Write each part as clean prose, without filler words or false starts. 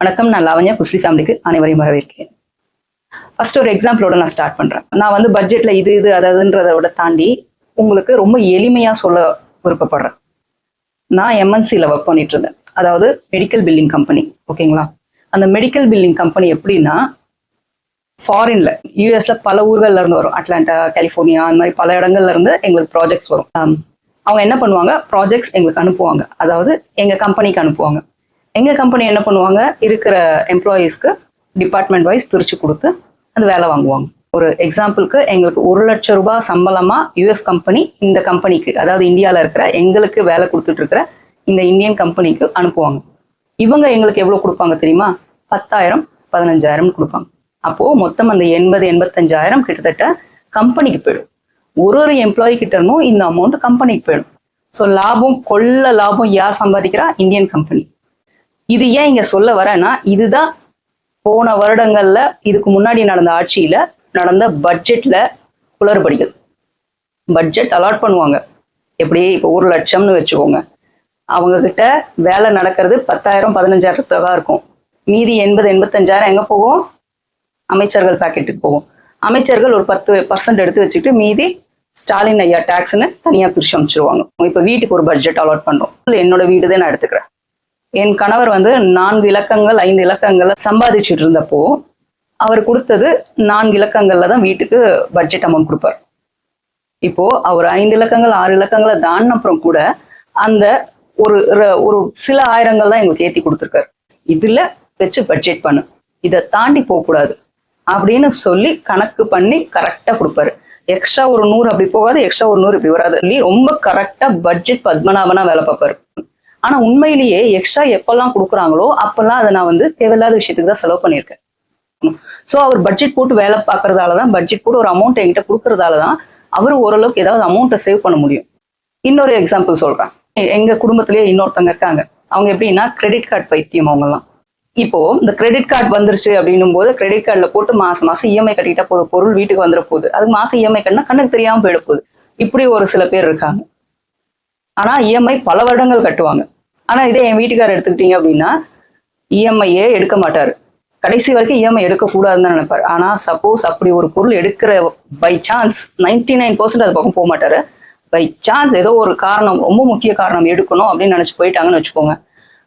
வணக்கம், நான் லாவண்யா குஸ்லி ஃபேமிலிக்கு அனைவரையும் வரவேற்கிறேன். ஃபர்ஸ்ட் ஒரு எக்ஸாம்பிளோட நான் ஸ்டார்ட் பண்றேன். நான் வந்து பட்ஜெட்ல இது அதாவதுன்றதை விட தாண்டி உங்களுக்கு ரொம்ப எளிமையா சொல்ல விருப்பப்படுறேன். நான் எம்என்சியில் ஒர்க் பண்ணிட்டு இருந்தேன், அதாவது மெடிக்கல் பில்லிங் கம்பெனி. ஓகேங்களா? அந்த மெடிக்கல் பில்லிங் கம்பெனி எப்படின்னா, ஃபாரின்ல யூஎஸ்ல பல ஊர்கள்ல இருந்து வரும். அட்லாண்டா, கலிஃபோர்னியா, அந்த மாதிரி பல இடங்கள்ல இருந்து எங்களுக்கு ப்ராஜெக்ட்ஸ் வரும். அவங்க என்ன பண்ணுவாங்க, ப்ராஜெக்ட்ஸ் எங்களுக்கு அனுப்புவாங்க, அதாவது எங்க கம்பெனிக்கு அனுப்புவாங்க. எங்க கம்பெனி என்ன பண்ணுவாங்க, இருக்கிற எம்ப்ளாயீஸ்க்கு டிபார்ட்மெண்ட் வைஸ் பிரிச்சு கொடுத்து அந்த வேலை வாங்குவாங்க. ஒரு எக்ஸாம்பிளுக்கு எங்களுக்கு 1 லட்சம் ரூபாய் சம்பளமா யுஎஸ் கம்பெனி இந்த கம்பெனிக்கு, அதாவது இந்தியாவில் இருக்கிற எங்களுக்கு வேலை கொடுத்துட்டு இருக்கிற இந்த இந்தியன் கம்பெனிக்கு அனுப்புவாங்க. இவங்க எங்களுக்கு எவ்வளவு கொடுப்பாங்க தெரியுமா? 10,000 15,000 கொடுப்பாங்க. அப்போ மொத்தம் அந்த 80-85,000 கிட்டத்தட்ட கம்பெனிக்கு போயிடும். ஒரு எம்ப்ளாயி கிட்ட இருந்தும் இந்த அமௌண்ட் கம்பெனிக்கு போயிடும். ஸோ கொள்ள லாபம் யார் சம்பாதிக்கிறா? Indian company. இது ஏன் இங்க சொல்ல வரேன்னா, இதுதான் போன வருடங்கள்ல இதுக்கு முன்னாடி நடந்த ஆட்சியில நடந்த பட்ஜெட்ல குளறுபடிகள். பட்ஜெட் அலாட் பண்ணுவாங்க, எப்படி இப்போ 1 லட்சம்னு வச்சுக்கோங்க. அவங்க கிட்ட வேலை நடக்கிறது 10,000 15,000 இருக்கும். மீதி 80-85,000 எங்க போகும்? அமைச்சர்கள் பாக்கெட்டுக்கு போகும். அமைச்சர்கள் ஒரு 10% எடுத்து வச்சுக்கிட்டு மீதி ஸ்டாலின் ஐயா டாக்ஸ்ன்னு தனியா பிரிச்சு அமைச்சிருவாங்க. இப்போ வீட்டுக்கு ஒரு பட்ஜெட் அலாட் பண்றோம். என்னோட வீடு தான் நான் எடுத்துக்கிறேன். என் கணவர் வந்து 4 இலக்கங்கள் 5 இலக்கங்கள்ல சம்பாதிச்சுட்டு இருந்தப்போ அவர் கொடுத்தது 4 இலக்கங்கள்ல தான் வீட்டுக்கு பட்ஜெட் அமௌண்ட் கொடுப்பார். இப்போ அவர் 5 இலக்கங்கள் 6 இலக்கங்களை தாண்டின அப்புறம் கூட அந்த ஒரு சில ஆயிரங்கள் தான் எங்களுக்கு ஏற்றி கொடுத்துருக்காரு. இதுல வச்சு பட்ஜெட் பண்ணு, இதை தாண்டி போகக்கூடாது அப்படின்னு சொல்லி கணக்கு பண்ணி கரெக்டா கொடுப்பாரு. எக்ஸ்ட்ரா ஒரு 100 அப்படி போகாது, எக்ஸ்ட்ரா ஒரு 100 இப்படி வராது. ரொம்ப கரெக்டா பட்ஜெட் பத்மநாபனா வேலை பார்ப்பாரு. ஆனா உண்மையிலேயே எக்ஸ்ட்ரா எப்பெல்லாம் கொடுக்குறாங்களோ அப்பெல்லாம் அதை நான் வந்து தேவையில்லாத விஷயத்துக்கு தான் செலவு பண்ணியிருக்கேன். ஸோ அவர் பட்ஜெட் போட்டு வேலை பார்க்கறதாலதான், பட்ஜெட் போட்டு ஒரு அமௌண்ட் என்கிட்ட கொடுக்கறதாலதான் அவர் ஓரளவுக்கு ஏதாவது அமௌண்ட்டை சேவ் பண்ண முடியும். இன்னொரு எக்ஸாம்பிள் சொல்றேன். எங்க குடும்பத்திலேயே இன்னொருத்தவங்க இருக்காங்க. அவங்க எப்படின்னா கிரெடிட் கார்டு பைத்தியம் அவங்கலாம். இப்போ இந்த கிரெடிட் கார்டு வந்துருச்சு அப்படின்னும் போது கிரெடிட் கார்டில் போட்டு மாசம் இஎம்ஐ கட்டிக்கிட்டா போகிற பொருள் வீட்டுக்கு வந்துட போகுது. அது மாசம் இஎம்ஐ கட்டினா கண்ணுக்கு தெரியாம போயிட போகுது. இப்படி ஒரு சில பேர் இருக்காங்க. ஆனா இஎம்ஐ பல வருடங்கள் கட்டுவாங்க. ஆனா இதே என் வீட்டுக்காரர் எடுத்துக்கிட்டீங்க அப்படின்னா இஎம்ஐயே எடுக்க மாட்டாரு. கடைசி வரைக்கும் இஎம்ஐ எடுக்கக்கூடாதுன்னு தான் நினைப்பாரு. ஆனா சப்போஸ் அப்படி ஒரு பொருள் எடுக்கிற பை சான்ஸ் 99% அது பக்கம் போக மாட்டாரு. பை சான்ஸ் ஏதோ ஒரு காரணம், ரொம்ப முக்கிய காரணம் எடுக்கணும் அப்படின்னு நினைச்சு போயிட்டாங்கன்னு வச்சுக்கோங்க.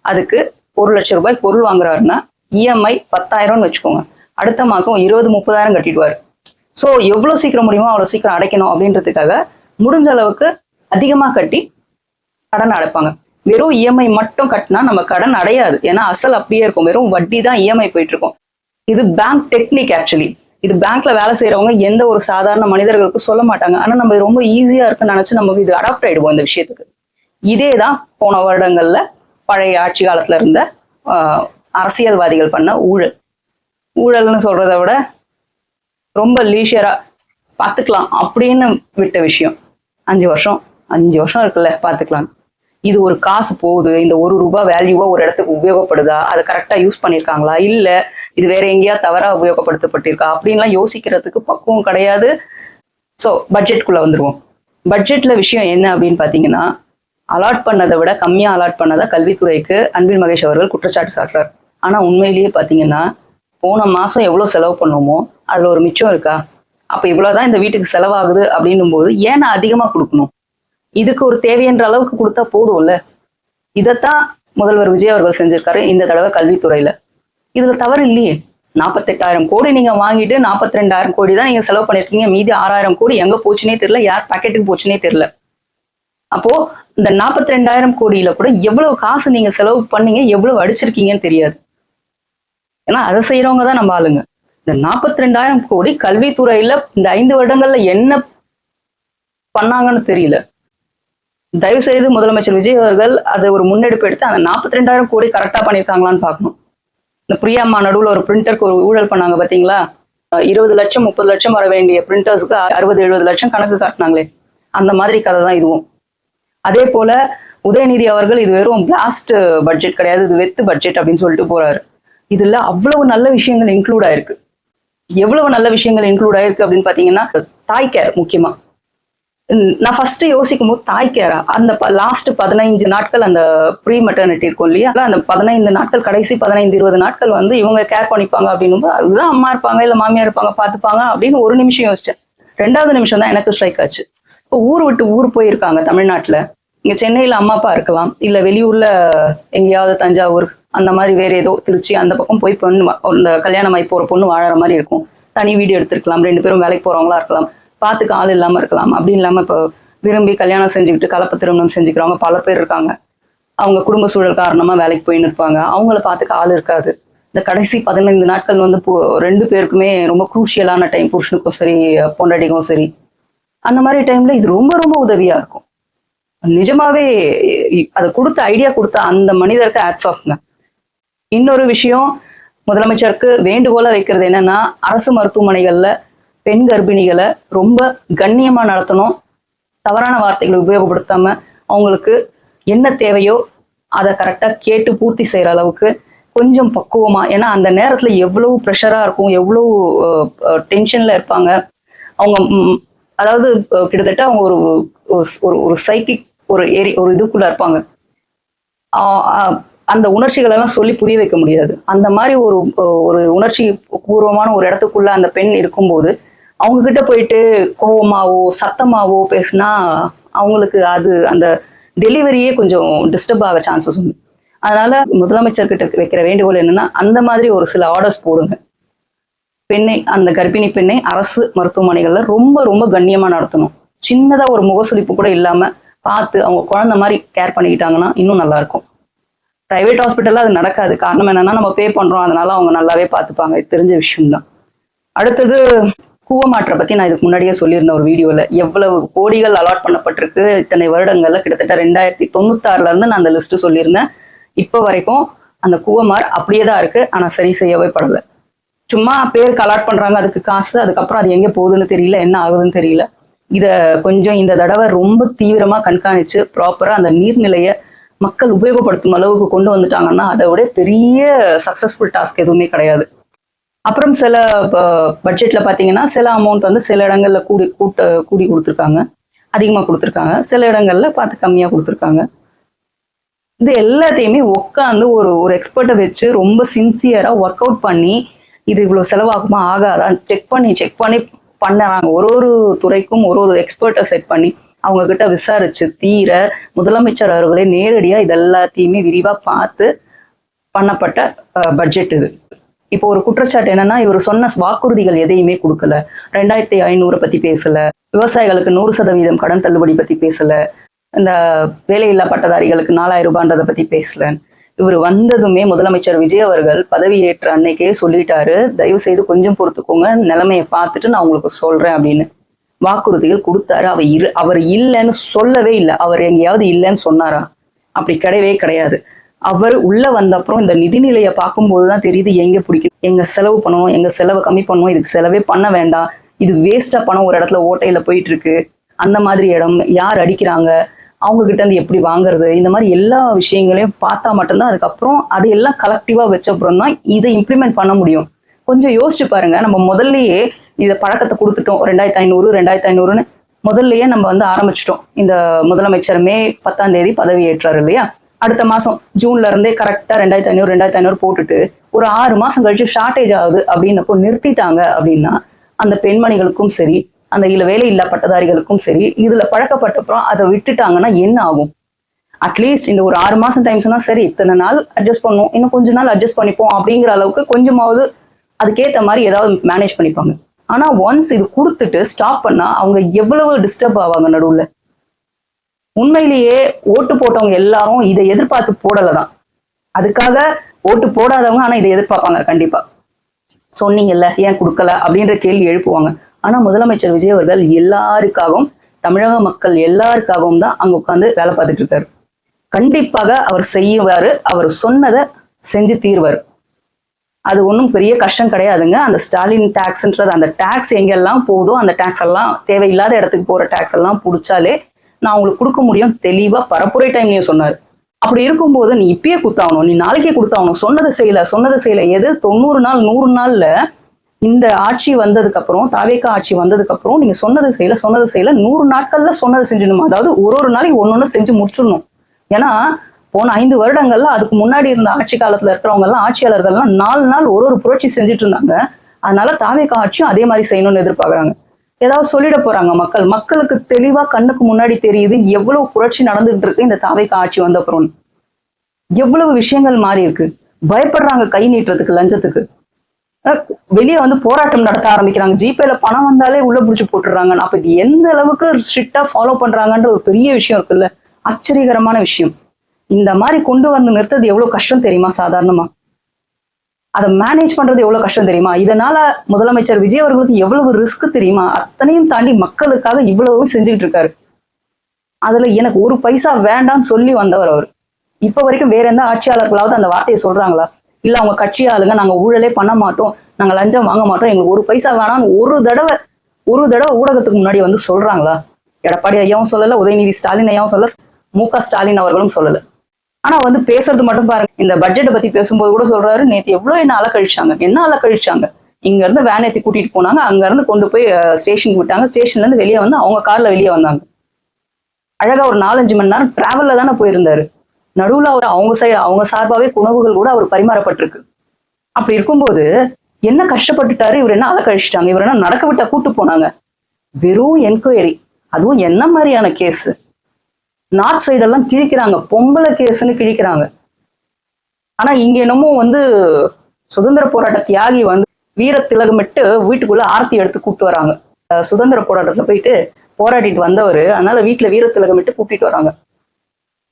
அதுக்கு 1 லட்சம் ரூபாய்க்கு பொருள் வாங்குறாருன்னா இஎம்ஐ 10,000 வச்சுக்கோங்க. அடுத்த மாசம் 20-30,000 கட்டிடுவாரு. ஸோ எவ்வளவு சீக்கிரம் முடியுமோ அவ்வளவு சீக்கிரம் அடைக்கணும் அப்படின்றதுக்காக முடிஞ்ச அளவுக்கு அதிகமா கட்டி கடன் அடைப்பாங்க. வெறும் இஎம்ஐ மட்டும் கட்டினா நம்ம கடன் அடையாது. ஏன்னா அசல் அப்படியே இருக்கும், வெறும் வட்டி தான் இஎம்ஐ போயிட்டு இருக்கும். இது பேங்க் டெக்னிக். ஆக்சுவலி இது பேங்க்ல வேலை செய்யறவங்க எந்த ஒரு சாதாரண மனிதர்களுக்கும் சொல்ல மாட்டாங்க. ஆனா நம்ம ரொம்ப ஈஸியா இருக்குன்னு நினைச்சு நமக்கு இது அடாப்ட் ஆயிடுவோம் இந்த விஷயத்துக்கு. இதே தான் போன வருடங்கள்ல பழைய ஆட்சி காலத்துல இருந்த அரசியல்வாதிகள் பண்ண ஊழல்னு சொல்றதை விட ரொம்ப லீஷரா பார்த்துக்கலாம் அப்படின்னு விட்ட விஷயம். 5 வருஷம் இருக்குல்ல, பார்த்துக்கலாம். இது ஒரு காசு போகுது, இந்த 1 ரூபாய் வேல்யூவா ஒரு இடத்துக்கு உபயோகப்படுதா, அதை கரெக்டா யூஸ் பண்ணியிருக்காங்களா, இல்ல இது வேற எங்கேயா தவறா உபயோகப்படுத்தப்பட்டிருக்கா அப்படின்லாம் யோசிக்கிறதுக்கு பக்குவம் கிடையாது. ஸோ பட்ஜெட்குள்ள வந்துருவோம். பட்ஜெட்ல விஷயம் என்ன அப்படின்னு பாத்தீங்கன்னா, அலாட் பண்ணதை விட கம்மியா அலாட் பண்ணதா கல்வித்துறைக்கு அன்பில் மகேஷ் அவர்கள் குற்றச்சாட்டு சாட்டுறாரு. ஆனா உண்மையிலேயே பாத்தீங்கன்னா போன மாசம் எவ்வளவு செலவு பண்ணோமோ அதுல ஒரு மிச்சம் இருக்கா? அப்ப இவ்வளவுதான் இந்த வீட்டுக்கு செலவாகுது அப்படின்னும் போது ஏன் அதிகமா கொடுக்கணும்? இதுக்கு ஒரு தேவையன்ற அளவுக்கு கொடுத்தா போதும்ல. இதைத்தான் முதல்வர் விஜய் அவர்கள் செஞ்சிருக்காரு இந்த தடவை கல்வித்துறையில. இதுல தவறு இல்லையே. 48,000 கோடி நீங்க வாங்கிட்டு 42,000 கோடி தான் நீங்க செலவு பண்ணிருக்கீங்க. மீதி 6,000 கோடி எங்க போச்சுனே தெரியல, யார் பாக்கெட்டுக்கு போச்சுனே தெரியல. அப்போ இந்த 42,000 கோடியில கூட எவ்வளவு காசு நீங்க செலவு பண்ணீங்க, எவ்வளவு அடிச்சிருக்கீங்கன்னு தெரியாது. ஏன்னா அதை செய்யறவங்க தான் நம்ம ஆளுங்க. இந்த 42,000 கோடி கல்வித்துறையில இந்த 5 வருடங்கள்ல என்ன பண்ணாங்கன்னு தெரியல. தயவு செய்து முதலமைச்சர் விஜய் அவர்கள் அதை ஒரு முன்னெடுப்பு எடுத்து அந்த 42,000 கோடி கரெக்டா பண்ணியிருக்காங்களான்னு பார்க்கணும். இந்த பிரியாம்மா நடுவில் ஒரு பிரிண்டருக்கு ஒரு ஊழல் பண்ணாங்க பாத்தீங்களா? 20 லட்சம் 30 லட்சம் வர வேண்டிய பிரிண்டர்ஸ்க்கு 60-70 லட்சம் கணக்கு காட்டினாங்களே, அந்த மாதிரி கதை தான் இதுவும். அதே போல உதயநிதி அவர்கள் இது வெறும் பிளாஸ்ட் பட்ஜெட் கிடையாது, இது வெத்து பட்ஜெட் அப்படின்னு சொல்லிட்டு போறாரு. இதுல அவ்வளவு நல்ல விஷயங்கள் இன்க்ளூட் ஆயிருக்கு. எவ்வளவு நல்ல விஷயங்கள் இன்க்ளூட் ஆயிருக்கு அப்படின்னு பாத்தீங்கன்னா, தாய் கேர் முக்கியமா. நான் ஃபர்ஸ்ட் யோசிக்கும் போது தாய் கேரா அந்த லாஸ்ட் 15 நாட்கள் அந்த ப்ரீ மெட்டர்னிட்டி இருக்கும் இல்லையா, அந்த 15 நாட்கள் கடைசி 15-20 நாட்கள் வந்து இவங்க கேர் பண்ணிப்பாங்க அப்படின்னும் போது அதுதான் அம்மா இருப்பாங்க இல்ல மாமியார் இருப்பாங்க பாத்துப்பாங்க அப்படின்னு ஒரு நிமிஷம் யோசிச்சேன். 2வது நிமிஷம் தான் எனக்கு ஸ்ட்ரைக் ஆச்சு. இப்போ ஊர் விட்டு ஊர் போயிருக்காங்க தமிழ்நாட்டுல, இங்க சென்னையில அம்மா அப்பா இருக்கலாம், இல்ல வெளியூர்ல எங்கேயாவது தஞ்சாவூர் அந்த மாதிரி வேற ஏதோ திருச்சி அந்த பக்கம் போய் பொண்ணு இந்த கல்யாணம் ஆகி போற பொண்ணு வாழற மாதிரி இருக்கும். தனி வீடியோ எடுத்திருக்கலாம், 2 பேரும் வேலைக்கு போறவங்களா இருக்கலாம், பாத்துக்க ஆள் இல்லாம இருக்கலாம். அப்படி இல்லாம இப்போ விரும்பி கல்யாணம் செஞ்சுக்கிட்டு கலப்பு திருமணம் செஞ்சுக்கிறவங்க பல பேர் இருக்காங்க. அவங்க குடும்ப சூழல் காரணமா வேலைக்கு போயின்னு இருப்பாங்க, அவங்கள பாத்துக்க ஆள் இருக்காது. இந்த கடைசி 15 நாட்கள் வந்து 2 பேருக்குமே ரொம்ப குரூஷியலான டைம், புருஷனுக்கும் சரி பொண்டாட்டிக்கும் சரி. அந்த மாதிரி டைம்ல இது ரொம்ப ரொம்ப உதவியா இருக்கும். நிஜமாவே அதை கொடுத்த ஐடியா கொடுத்த அந்த மனிதருக்கு ஹேட்ஸ் ஆஃப்ங்க. இன்னொரு விஷயம் முதலமைச்சருக்கு வேண்டுகோளா வைக்கிறது என்னன்னா, அரசு மருத்துவமனைகள்ல பெண் கர்ப்பிணிகளை ரொம்ப கண்ணியமா நடத்தணும். தவறான வார்த்தைகளை உபயோகப்படுத்தாம அவங்களுக்கு என்ன தேவையோ அதை கரெக்டா கேட்டு பூர்த்தி செய்யற அளவுக்கு கொஞ்சம் பக்குவமா, ஏன்னா அந்த நேரத்துல எவ்வளவு ப்ரெஷரா இருக்கும், எவ்வளவு டென்ஷன்ல இருப்பாங்க அவங்க. அதாவது கிட்டத்தட்ட அவங்க ஒரு ஒரு சைக்கிக் ஒரு இதுக்குள்ள இருப்பாங்க. அந்த உணர்ச்சிகள் எல்லாம் சொல்லி புரிய வைக்க முடியாது. அந்த மாதிரி ஒரு உணர்ச்சி பூர்வமான ஒரு இடத்துக்குள்ள அந்த பெண் இருக்கும்போது அவங்க கிட்ட போயிட்டு கோவமாவோ சத்தமாவோ பேசினா அவங்களுக்கு அது அந்த டெலிவரியே கொஞ்சம் டிஸ்டர்ப் ஆக சான்சஸ் உண்டு. அதனால முதலமைச்சர் கிட்ட வைக்கிற வேண்டுகோள் என்னன்னா, அந்த மாதிரி ஒரு சில ஆர்டர்ஸ் போடுங்க. பெண்ணை, அந்த கர்ப்பிணி பெண்ணை அரசு மருத்துவமனைகள்ல ரொம்ப ரொம்ப கண்ணியமா நடத்தணும். சின்னதா ஒரு முகசுளிப்பு கூட இல்லாம பார்த்து அவங்க குழந்தை மாதிரி கேர் பண்ணிக்கிட்டாங்கன்னா இன்னும் நல்லா இருக்கும். பிரைவேட் ஹாஸ்பிட்டல்ல அது நடக்காது. காரணம் என்னன்னா, நம்ம பே பண்றோம், அதனால அவங்க நல்லாவே பார்த்துப்பாங்க. இது தெரிஞ்ச விஷயம்தான். அடுத்தது கூவமாற்றை பத்தி நான் இதுக்கு முன்னாடியே சொல்லியிருந்தேன் ஒரு வீடியோல. எவ்வளவு கோடிகள் அலாட் பண்ணப்பட்டிருக்கு இத்தனை வருடங்கள்ல, கிட்டத்தட்ட 2096 இருந்து நான் அந்த லிஸ்ட் சொல்லியிருந்தேன். இப்போ வரைக்கும் அந்த கூவமார் அப்படியே தான் இருக்கு. ஆனா சரி செய்யவே படலை. சும்மா பேருக்கு அலாட் பண்றாங்க, அதுக்கு காசு, அதுக்கப்புறம் அது எங்க போகுதுன்னு தெரியல, என்ன ஆகுதுன்னு தெரியல. இத கொஞ்சம் இந்த தடவை ரொம்ப தீவிரமா கண்காணிச்சு ப்ராப்பரா அந்த நீர்நிலையை மக்கள் உபயோகப்படுத்தும் அளவுக்கு கொண்டு வந்துட்டாங்கன்னா அதை விட பெரிய சக்சஸ்ஃபுல் டாஸ்க் எதுவுமே கிடையாது. அப்புறம் சில பட்ஜெட்ல பாத்தீங்கன்னா சில அமௌண்ட் வந்து சில இடங்கள்ல கூடி கொடுத்துருக்காங்க, அதிகமா கொடுத்துருக்காங்க, சில இடங்கள்ல பார்த்து கம்மியா கொடுத்துருக்காங்க. இது எல்லாத்தையுமே உட்காந்து ஒரு எக்ஸ்பர்ட்டை வச்சு ரொம்ப சின்சியரா ஒர்க் அவுட் பண்ணி இது இவ்வளவு செலவாகுமா ஆகாதான் செக் பண்ணி பண்ணுறாங்க. ஒரு துறைக்கும் ஒரு எக்ஸ்பர்ட்டை செட் பண்ணி அவங்க கிட்ட விசாரிச்சு தீர முதலமைச்சர் அவர்களே நேரடியா இதெல்லாத்தையுமே விரிவா பார்த்து பண்ணப்பட்ட பட்ஜெட் இது. இப்போ ஒரு குற்றச்சாட்டு என்னன்னா, இவர் சொன்ன வாக்குறுதிகள் எதையுமே கொடுக்கல. 2500 பத்தி பேசல, விவசாயிகளுக்கு 100% கடன் தள்ளுபடி பத்தி பேசல, இந்த வேலையில்லா பட்டதாரிகளுக்கு 4000 ரூபான்றதை பத்தி பேசல. இவர் வந்ததுமே முதலமைச்சர் விஜய் அவர்கள் பதவியேற்ற அன்னைக்கே சொல்லிட்டாரு, தயவு செய்து கொஞ்சம் பொறுத்துக்கோங்க, நிலைமையை பார்த்துட்டு நான் உங்களுக்கு சொல்றேன் அப்படின்னு வாக்குறுதிகள் கொடுத்தாரு. அவர் இல்லைன்னு சொல்லவே இல்லை. அவர் எங்கேயாவது இல்லைன்னு சொன்னாரா? அப்படி கிடையவே கிடையாது. அவர் உள்ள வந்த அப்புறம் இந்த நிதிநிலையை பார்க்கும்போதுதான் தெரியுது எங்க பிடிக்குது, எங்க செலவு பண்ணணும், எங்க செலவை கம்மி பண்ணணும், இதுக்கு செலவே பண்ண வேண்டாம், இது வேஸ்டா பணம் ஒரு இடத்துல ஓட்டையில போயிட்டு இருக்கு, அந்த மாதிரி இடம் யார் அடிக்கிறாங்க, அவங்க கிட்ட இருந்து எப்படி வாங்குறது, இந்த மாதிரி எல்லா விஷயங்களையும் பார்த்தா மட்டும்தான் அதுக்கப்புறம் அதையெல்லாம் கலெக்டிவா வச்சப்புறம் தான் இதை இம்ப்ளிமெண்ட் பண்ண முடியும். கொஞ்சம் யோசிச்சு பாருங்க. நம்ம முதல்லயே இதை பழக்கத்தை கொடுத்துட்டோம். 2500 முதல்லயே நம்ம வந்து ஆரம்பிச்சிட்டோம். இந்த முதலமைச்சர் மே 10ஆம் தேதி பதவி ஏற்றாரு இல்லையா, அடுத்த மாசம் ஜூன்ல இருந்தே கரெக்டா 2500 போட்டுட்டு ஒரு 6 மாசம் கழிச்சு ஷார்டேஜ் ஆகுது அப்படின்னப்போ நிறுத்திட்டாங்க அப்படின்னா அந்த பெண்மணிகளுக்கும் சரி, அந்த வேலை இல்லா பட்டதாரிகளுக்கும் சரி, இதுல பழக்கப்பட்டப்புறம் அதை விட்டுட்டாங்கன்னா என்ன ஆகும்? அட்லீஸ்ட் இந்த ஒரு 6 மாசம் டைம் சொன்னா சரி, இத்தனை நாள் அட்ஜஸ்ட் பண்ணுவோம், இன்னும் கொஞ்ச நாள் அட்ஜஸ்ட் பண்ணிப்போம் அப்படிங்கிற அளவுக்கு கொஞ்சமாவது அதுக்கேற்ற மாதிரி ஏதாவது மேனேஜ் பண்ணிப்பாங்க. ஆனா ஒன்ஸ் இது கொடுத்துட்டு ஸ்டாப் பண்ணா அவங்க எவ்வளவு டிஸ்டர்ப் ஆவாங்க நடுவுல. உண்மையிலேயே ஓட்டு போட்டவங்க எல்லாரும் இதை எதிர்பார்த்து போடலதான். அதுக்காக ஓட்டு போடாதவங்க ஆனா இதை எதிர்பார்ப்பாங்க. கண்டிப்பா சொன்னீங்கல்ல ஏன் கொடுக்கல அப்படின்ற கேள்வி எழுப்புவாங்க. ஆனா முதலமைச்சர் விஜய் அவர்கள் எல்லாருக்காகவும், தமிழக மக்கள் எல்லாருக்காகவும் தான் அங்க உட்காந்து வேலை பார்த்துட்டு இருக்காரு. கண்டிப்பாக அவர் செய்வாரு, அவர் சொன்னதை செஞ்சு தீர்வாரு. அது ஒன்றும் பெரிய கஷ்டம் கிடையாதுங்க. அந்த ஸ்டாலின் டாக்ஸ்ன்றது, அந்த டாக்ஸ் எங்கெல்லாம் போதோ அந்த டாக்ஸ் எல்லாம், தேவையில்லாத இடத்துக்கு போற டாக்ஸ் எல்லாம் பிடிச்சாலே நான் உங்களுக்கு கொடுக்க முடியும் தெளிவா பரப்புரை டைம்லயும் சொன்னாரு. அப்படி இருக்கும்போது நீ இப்பயே கொடுத்தாகணும், நீ நாளைக்கே கொடுத்தாகணும், சொன்னதை செய்யல எது 90 நாள் 100 நாள்ல இந்த ஆட்சி வந்ததுக்கு அப்புறம், தாவேகா ஆட்சி வந்ததுக்கு அப்புறம் நீங்க சொன்னது செய்யல 100 நாட்கள்ல சொன்னது செஞ்சிடணும். அதாவது ஒரு நாளைக்கு ஒன்னொன்னு செஞ்சு முடிச்சிடணும். ஏன்னா போன 5 வருடங்கள்ல அதுக்கு முன்னாடி இருந்த ஆட்சி காலத்துல இருக்கிறவங்க எல்லாம் ஆட்சியாளர்கள்லாம் 4 நாள் ஒரு புரட்சி செஞ்சுட்டு இருந்தாங்க. அதனால தாவேகா ஆட்சியும் அதே மாதிரி செய்யணும்னு எதிர்பார்க்கறாங்க. ஏதாவது சொல்லிட போறாங்க மக்களுக்கு தெளிவா கண்ணுக்கு முன்னாடி தெரியுது எவ்வளவு புரட்சி நடந்துகிட்டு இருக்கு இந்த தாவேகா ஆட்சி வந்த அப்புறம். எவ்வளவு விஷயங்கள் மாறி இருக்கு. பயப்படுறாங்க கை நீட்டுறதுக்கு, லஞ்சத்துக்கு. வெளியே வந்து போராட்டம் நடத்த ஆரம்பிக்கிறாங்க. ஜிபேல பணம் வந்தாலே உள்ள புடிச்சு போட்டுடுறாங்க. அப்ப இது எந்த அளவுக்கு ஸ்ட்ரிக்டா ஃபாலோ பண்றாங்கன்ற ஒரு பெரிய விஷயம் இருக்குல்ல, ஆச்சரியகரமான விஷயம். இந்த மாதிரி கொண்டு வந்து நிறுத்தது எவ்வளவு கஷ்டம் தெரியுமா? சாதாரணமா அதை மேனேஜ் பண்றது எவ்வளவு கஷ்டம் தெரியுமா? இதனால முதலமைச்சர் விஜய் அவர்களுக்கு எவ்வளவு ரிஸ்க் தெரியுமா? அத்தனையும் தாண்டி மக்களுக்காக இவ்வளவும் செஞ்சுக்கிட்டு இருக்காரு. அதுல எனக்கு ஒரு பைசா வேண்டாம்னு சொல்லி வந்தவர் அவர். இப்ப வரைக்கும் வேற எந்த ஆட்சியாளர்களாவது அந்த வார்த்தையை சொல்றாங்களா? இல்ல அவங்க கட்சி ஆளுங்க நாங்க ஊழலே பண்ண மாட்டோம், நாங்க லஞ்சம் வாங்க மாட்டோம், எங்களுக்கு ஒரு பைசா வேணாம்னு ஒரு தடவை ஊடகத்துக்கு முன்னாடி வந்து சொல்றாங்களா? எடப்பாடி ஐயாவும் சொல்லல, உதயநிதி ஸ்டாலின் ஐயாவும் சொல்லல, மு.க. ஸ்டாலின் அவர்களும் சொல்லல. ஆனா வந்து பேசுறது மட்டும் பாருங்க. இந்த பட்ஜெட்டை பத்தி பேசும்போது கூட சொல்றாரு, நேத்து எவ்வளவு என்ன அலக்கழிச்சாங்க, இங்க இருந்து வேன் ஏத்தி கூட்டிட்டு போனாங்க, அங்க இருந்து கொண்டு போய் ஸ்டேஷனுக்கு விட்டாங்க, ஸ்டேஷன்ல இருந்து வெளியே வந்து அவங்க கார்ல வெளியே வந்தாங்க. அழகா ஒரு 4-5 மணி நேரம் டிராவல்ல தானே போயிருந்தாரு. நடுவுல அவர் அவங்க சார்பாவே உணவுகள் கூட அவர் பரிமாறப்பட்டிருக்கு. அப்படி இருக்கும்போது என்ன கஷ்டப்பட்டுட்டாரு இவர், என்ன அலக்கழிச்சிட்டாங்க, இவர் என்ன நடக்க விட்டா கூட்டு போனாங்க? வெறும் என்கொயரி, அதுவும் என்ன மாதிரியான கேஸ்? நார்த் சைடெல்லாம் கிழிக்கிறாங்க, பொம்பளை கேஸ்ன்னு கிழிக்கிறாங்க. ஆனா இங்க என்னமோ வந்து சுதந்திர போராட்ட தியாகி வந்து வீர திலகமிட்டு வீட்டுக்குள்ள ஆர்த்தி எடுத்து கூப்பிட்டு வராங்க. சுதந்திர போராட்டத்துல போயிட்டு போராடிட்டு வந்தவர், அதனால வீட்டுல வீர திலகமிட்டு கூட்டிட்டு வராங்க.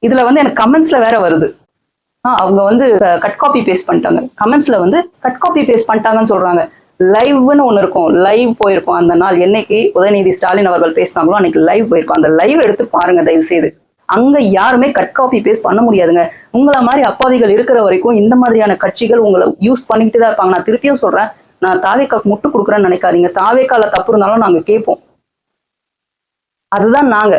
இதுல வந்து எனக்கு கமெண்ட்ஸ்ல வேற வருது, அவங்க வந்து கட் காப்பி பேஸ்ட் பண்ணிட்டாங்க. கமெண்ட்ஸ்ல வந்து கட் காப்பி பேஸ்ட் பண்ணிட்டாங்கன்னு சொல்றாங்க. லைவ்னு ஒண்ணு இருக்கும், லைவ் போயிருக்கும். அந்த நாள் என்னைக்கு உதயநிதி ஸ்டாலின் அவர்கள் பேசினாங்களோ அன்னைக்கு லைவ் போயிருக்கும். அந்த லைவ் எடுத்து பாருங்க தயவு செய்து. அங்க யாருமே கட் காப்பி பேஸ்ட் பண்ண முடியாதுங்க. உங்களை மாதிரி அப்பாவிகள் இருக்கிற வரைக்கும் இந்த மாதிரியான கட்சிகள் உங்களை யூஸ் பண்ணிட்டு தான் இருப்பாங்க. நான் திருப்பியும் சொல்றேன், நான் தாவேக்காக்கு முட்டு கொடுக்குறேன்னு நினைக்காதீங்க. தாவேக்கால தப்பு இருந்தாலும் நாங்க கேட்போம், அதுதான் நாங்க.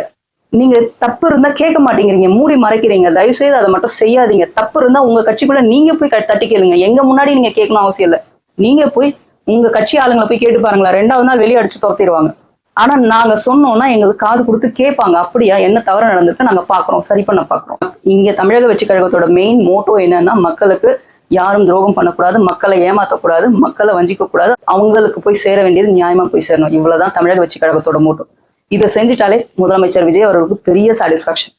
நீங்க தப்பு இருந்தா கேட்க மாட்டேங்கிறீங்க, மூடி மறைக்கிறீங்க. தயவு செய்து அதை மட்டும் செய்யாதீங்க. தப்பு இருந்தா உங்க கட்சிக்குள்ள நீங்க போய் தட்டி கேளுங்க. எங்க முன்னாடி நீங்க கேட்கணும் அவசியம் இல்லை. நீங்க போய் உங்க கட்சி ஆளுங்களை போய் கேட்டு பாருங்களா, 2வது நாள் வெளியே அடிச்சு துரத்திடுவாங்க. ஆனா நாங்க சொன்னோம்னா எங்களுக்கு காது கொடுத்து கேட்பாங்க. அப்படியா, என்ன தவறு நடந்திருக்கு, நாங்க பாக்குறோம், சரி பண்ண பாக்குறோம். இங்க தமிழக வெற்றி கழகத்தோட மெயின் மோட்டோ என்னன்னா, மக்களுக்கு யாரும் துரோகம் பண்ணக்கூடாது, மக்களை ஏமாத்தக்கூடாது, மக்களை வஞ்சிக்க கூடாது, அவங்களுக்கு போய் சேர வேண்டியது நியாயமா போய் சேரணும். இவ்வளவுதான் தமிழக வெற்றி கழகத்தோட மோட்டோ. இதை செஞ்சுட்டாலே முதலமைச்சர் விஜய் அவர்களுக்கு பெரிய சாட்டிஸ்பாக்சன்.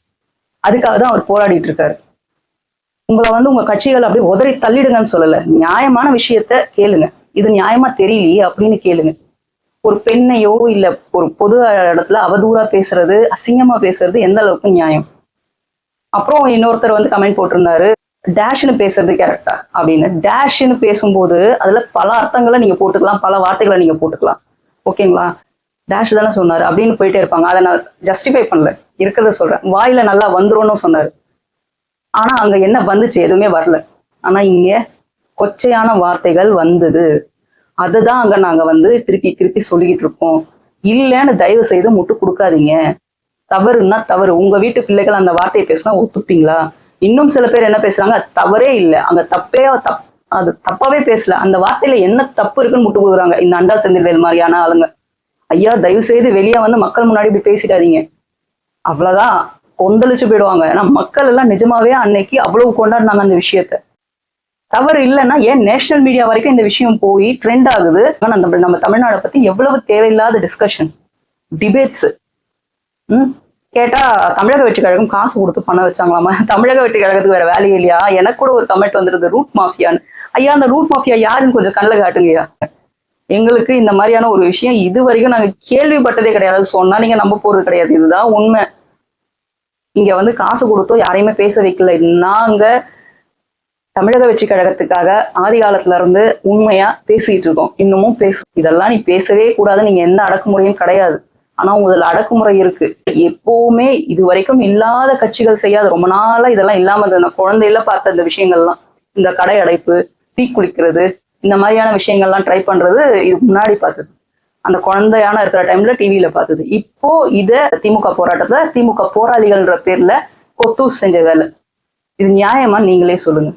அதுக்காக தான் அவர் போராடிட்டு இருக்காரு. உங்களை வந்து உங்க கட்சிகள் அப்படியே உதறி தள்ளிடுங்கன்னு சொல்லல, நியாயமான விஷயத்த கேளுங்க. இது நியாயமா தெரியலையே அப்படின்னு கேளுங்க. ஒரு பெண்ணையோ இல்ல ஒரு பொது இடத்துல அவதூறா பேசுறது, அசிங்கமா பேசுறது எந்த அளவுக்கு நியாயம்? அப்புறம் இன்னொருத்தர் வந்து கமெண்ட் போட்டிருந்தாரு, டேஷ்னு பேசுறது கரெக்டா அப்படின்னு. டேஷ்னு பேசும்போது அதுல பல அர்த்தங்களை நீங்க போட்டுக்கலாம், பல வார்த்தைகளை நீங்க போட்டுக்கலாம், ஓகேங்களா? டேஷ் தானே சொன்னாரு அப்படின்னு போயிட்டே இருப்பாங்க. அதை நான் ஜஸ்டிஃபை பண்ணல, இருக்கிறத சொல்றேன். வாயில நல்லா வந்துரும்னு சொன்னாரு, ஆனா அங்க என்ன வந்துச்சு? எதுவுமே வரல. ஆனா இங்க கொச்சையான வார்த்தைகள் வந்தது. அதுதான் அங்க நாங்க வந்து திருப்பி சொல்லிக்கிட்டு இருக்கோம். இல்லைன்னு தயவு செய்து முட்டு கொடுக்காதீங்க. தவறுன்னா தவறு. உங்க வீட்டு பிள்ளைகள் அந்த வார்த்தையை பேசினா ஒத்துப்பீங்களா? இன்னும் சில பேர் என்ன பேசுறாங்க, தவறே இல்லை, அங்க அது தப்பாவே பேசல, அந்த வார்த்தையில என்ன தப்பு இருக்குன்னு முட்டு கொடுக்குறாங்க இந்த அண்டா செந்தில்வேல் மாதிரியான ஆளுங்க. ஐயா தயவு செய்து வெளியே வந்து மக்கள் முன்னாடி இப்படி பேசிடாதீங்க. அவ்வளவுதான், கொந்தளிச்சு போயிடுவாங்க. ஏன்னா மக்கள் எல்லாம் நிஜமாவே அன்னைக்கு அவ்வளவு கொண்டாடினாங்க அந்த விஷயத்த. தவறு இல்லைன்னா ஏன் நேஷனல் மீடியா வரைக்கும் இந்த விஷயம் போய் ட்ரெண்ட் ஆகுது? நம்ம தமிழ்நாடை பத்தி எவ்வளவு தேவையில்லாத டிஸ்கஷன், டிபேட்ஸ். கேட்டா தமிழக வெற்றி கழகம் காசு கொடுத்து பண்ண வச்சாங்களாமா. தமிழக வெற்றி கழகத்துக்கு வேற வேலையே இல்லையா? எனக்கு கூட ஒரு கமெண்ட் வந்துருது, ரூட் மாஃபியான்னு. ஐயா அந்த ரூட் மாஃபியா யாருன்னு கொஞ்சம் கண்ணில் காட்டுங்கய்யா. எங்களுக்கு இந்த மாதிரியான ஒரு விஷயம் இது வரைக்கும் நாங்க கேள்விப்பட்டதே கிடையாது. சொன்னா நீங்க நம்ப போறது கிடையாது, இதுதான் உண்மை. இங்க வந்து காசு கொடுத்தோ யாரையுமே பேச வைக்கல. நாங்க தமிழக வெற்றி கழகத்துக்காக ஆதி காலத்துல இருந்து உண்மையா பேசிட்டு இருக்கோம், இன்னமும் பேசும். இதெல்லாம் நீ பேசவே கூடாது, நீங்க எந்த அடக்குமுறையும் கிடையாது. ஆனா உங்கள அடக்குமுறை இருக்கு. எப்பவுமே இது வரைக்கும் இல்லாத கட்சிகள் செய்யாத, ரொம்ப நாளா இதெல்லாம் இல்லாம இருந்த குழந்தையில பார்த்த இந்த விஷயங்கள்லாம், இந்த கடை அடைப்பு, தீ குளிக்கிறது, இந்த மாதிரியான விஷயங்கள்லாம் ட்ரை பண்றது இது முன்னாடி பார்த்தது. அந்த குழந்தையான இருக்கிற டைம்ல டிவியில பார்த்தது. இப்போ இத திமுக போராட்டத்துல திமுக போராளிகள்ன்ற பேர்ல கொத்தூஸ் செஞ்ச வேலை. இது நியாயமா? நீங்களே சொல்லுங்க.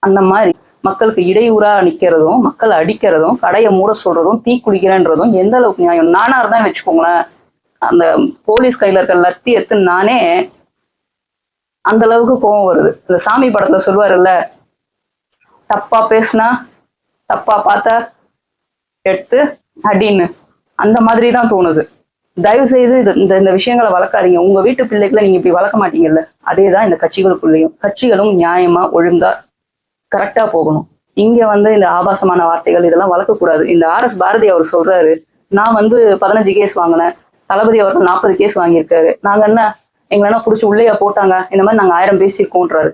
அந்த மாதிரி மக்களுக்கு இடையூறா நிக்கிறதும், மக்களை அடிக்கிறதும், கடையை மூட சொல்றதும், தீ குளிக்கிறன்றதும் எந்த அளவுக்கு நியாயம்? நானா இருந்தா வச்சுக்கோங்களேன், அந்த போலீஸ் கையில இருக்க லத்தி எடுத்து நானே அந்த அளவுக்கு கோவம் வருது. இந்த சாமி படத்துல சொல்லுவாருல்ல, தப்பா பேசுனா தப்பா பார்த்தா எடுத்து அடின்னு, அந்த மாதிரி தான் தோணுது. தயவு செய்து இந்த இந்த விஷயங்களை வளர்க்காதீங்க. உங்க வீட்டு பிள்ளைகளை நீங்க இப்படி வளர்க்க மாட்டீங்கல்ல, அதேதான் இந்த கட்சிகளுக்குள்ளேயும். கட்சிகளும் நியாயமா ஒழுங்கா கரெக்டா போகணும். இங்க வந்து இந்த ஆபாசமான வார்த்தைகள் இதெல்லாம் வளர்க்கக்கூடாது. இந்த RS பாரதி அவர் சொல்றாரு, நான் வந்து 15 கேஸ் வாங்கினேன், தளபதி அவர்கள் 40 கேஸ் வாங்கியிருக்காரு, நாங்க என்ன எங்களை என்ன புடிச்சு உள்ளேயா போட்டாங்க, இந்த மாதிரி நாங்க 1000 பேசியிருக்கோன்றாரு.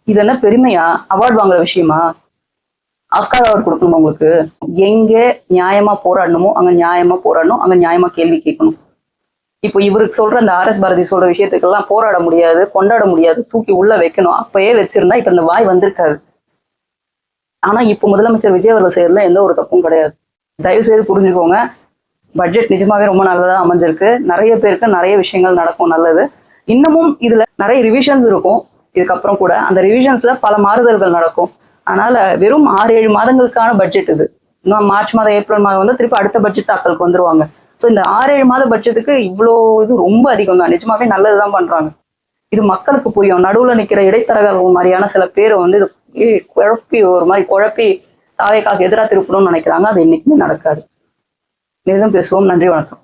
இது என்ன பெருமையா? அவார்டு வாங்குற விஷயமா? ஆஸ்கார் அவார்டு கொடுக்கணுமா உங்களுக்கு? எங்க நியாயமா போராடணுமோ அங்க நியாயமா போராடணும், அங்க நியாயமா கேள்வி கேட்கணும். இப்போ இவருக்கு சொல்ற அந்த RS பாரதி சொல்ற விஷயத்துக்கெல்லாம் போராட முடியாது, கொண்டாட முடியாது, தூக்கி உள்ள வைக்கணும். அப்பயே வச்சிருந்தா இப்ப இந்த வாய் வந்திருக்காது. ஆனா இப்போ முதலமைச்சர் விஜய் அவர்கள் செய்யறதுல எந்த ஒரு தப்பும் கிடையாது. தயவு செய்து புரிஞ்சுக்கோங்க. பட்ஜெட் நிஜமாவே ரொம்ப நல்லதா அமைஞ்சிருக்கு. நிறைய பேருக்கு நிறைய விஷயங்கள் நடக்கும் நல்லது. இன்னமும் இதுல நிறைய ரிவிஷன்ஸ் இருக்கும். இதுக்கப்புறம் கூட அந்த ரிவிஷன்ஸ்ல பல மாறுதல்கள் நடக்கும். அதனால வெறும் 6-7 மாதங்களுக்கான பட்ஜெட் இது. இன்னும் மார்ச் மாதம், ஏப்ரல் மாதம் வந்து திருப்பி அடுத்த பட்ஜெட் தாக்கலுக்கு வந்துருவாங்க. ஸோ இந்த 6-7 மாத பட்ஜெட்டுக்கு இவ்வளோ இது ரொம்ப அதிகம் தான். நிஜமாவே நல்லதுதான் பண்றாங்க. இது மக்களுக்கு புரியும். நடுவுல நிக்கிற இடைத்தரகர்கள் மாதிரியான சில பேரை வந்து இது குழப்பி ஒரு மாதிரி குழப்பி தாவேக்காக்கு எதிராக திருப்பணும்னு நினைக்கிறாங்க. அது இன்னைக்குமே நடக்காது. மேலும் பேசுவோம். நன்றி, வணக்கம்.